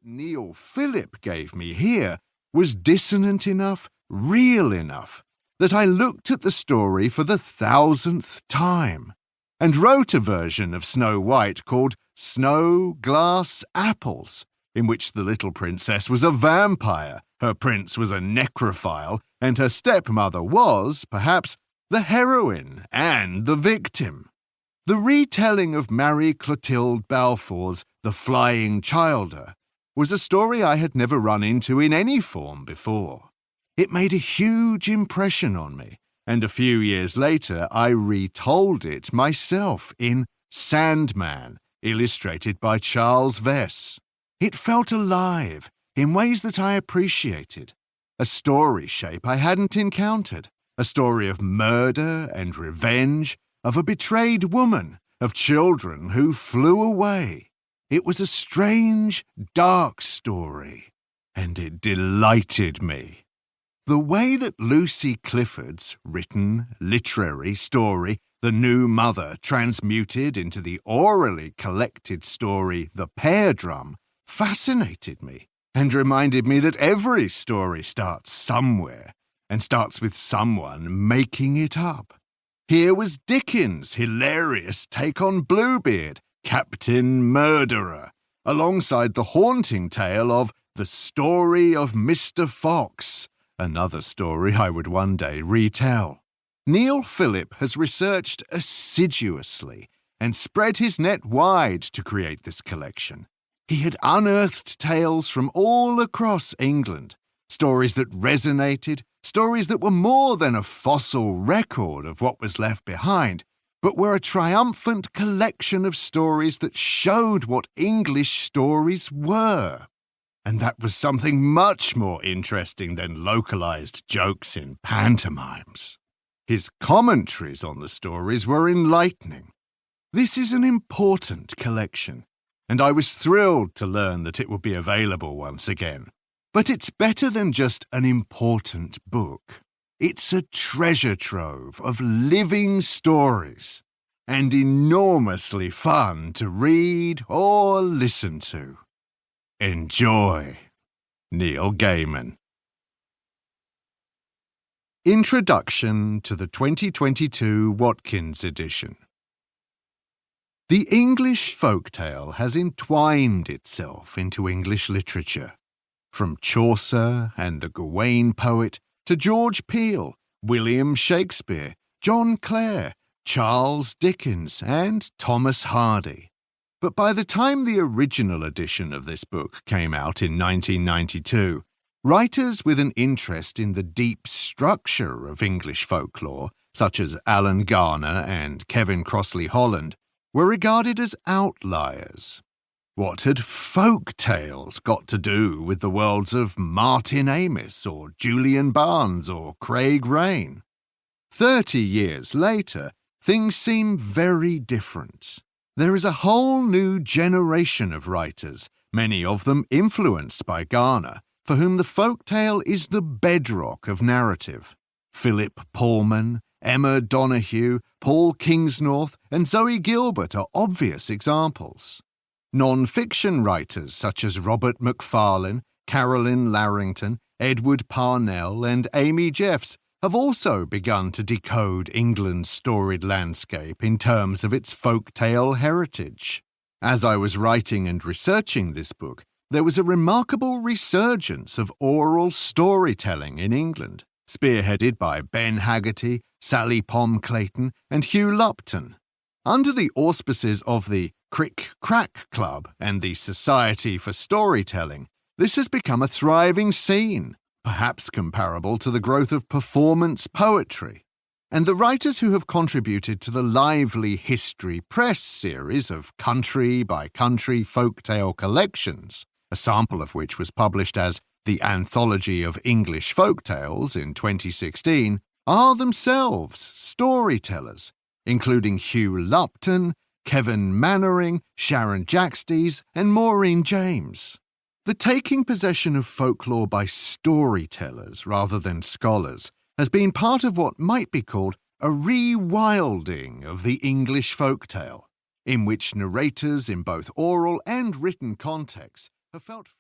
that Neil Phillip gave me here was dissonant enough, real enough, that I looked at the story for the 1000th time and wrote a version of Snow White called Snow, Glass, Apples, in which the little princess was a vampire, her prince was a necrophile, and her stepmother was, perhaps, the heroine and the victim. The retelling of Marie Clotilde Balfour's The Flying Childer was a story I had never run into in any form before. It made a huge impression on me, and a few years later I retold it myself in Sandman, illustrated by Charles Vess. It felt alive in ways that I appreciated, a story shape I hadn't encountered, a story of murder and revenge, of a betrayed woman, of children who flew away. It was a strange, dark story, and it delighted me. The way that Lucy Clifford's written, literary story, The New Mother, transmuted into the orally collected story The Pear Drum, fascinated me and reminded me that every story starts somewhere and starts with someone making it up. Here was Dickens' hilarious take on Bluebeard, Captain Murderer, alongside the haunting tale of The Story of Mr. Fox, another story I would one day retell. Neil Phillip has researched assiduously and spread his net wide to create this collection. He had unearthed tales from all across England, stories that resonated, stories that were more than a fossil record of what was left behind, but were a triumphant collection of stories that showed what English stories were. And that was something much more interesting than localized jokes in pantomimes. His commentaries on the stories were enlightening. This is an important collection, and I was thrilled to learn that it would be available once again. But it's better than just an important book. It's a treasure trove of living stories, and enormously fun to read or listen to. Enjoy. Neil Gaiman. Introduction to the 2022 Watkins edition. The English folktale has entwined itself into English literature. From Chaucer and the Gawain poet to George Peele, William Shakespeare, John Clare, Charles Dickens, and Thomas Hardy. But by the time the original edition of this book came out in 1992, writers with an interest in the deep structure of English folklore, such as Alan Garner and Kevin Crossley Holland, were regarded as outliers. What had folktales got to do with the worlds of Martin Amis or Julian Barnes or Craig Raine? 30 years later, things seem very different. There is a whole new generation of writers, many of them influenced by Garner, for whom the folktale is the bedrock of narrative. Philip Pullman, Emma Donoghue, Paul Kingsnorth, and Zoe Gilbert are obvious examples. Non-fiction writers such as Robert Macfarlane, Carolyn Larrington, Edward Parnell, and Amy Jeffs have also begun to decode England's storied landscape in terms of its folktale heritage. As I was writing and researching this book, there was a remarkable resurgence of oral storytelling in England, spearheaded by Ben Haggerty, Sally Pom Clayton, and Hugh Lupton. Under the auspices of the Crick Crack Club and the Society for Storytelling, this has become a thriving scene, perhaps comparable to the growth of performance poetry. And the writers who have contributed to the lively History Press series of country-by-country folktale collections, a sample of which was published as The Anthology of English Folktales in 2016, are themselves storytellers, including Hugh Lupton, Kevin Mannering, Sharon Jackstees, and Maureen James. The taking possession of folklore by storytellers rather than scholars has been part of what might be called a rewilding of the English folktale, in which narrators in both oral and written contexts have felt free.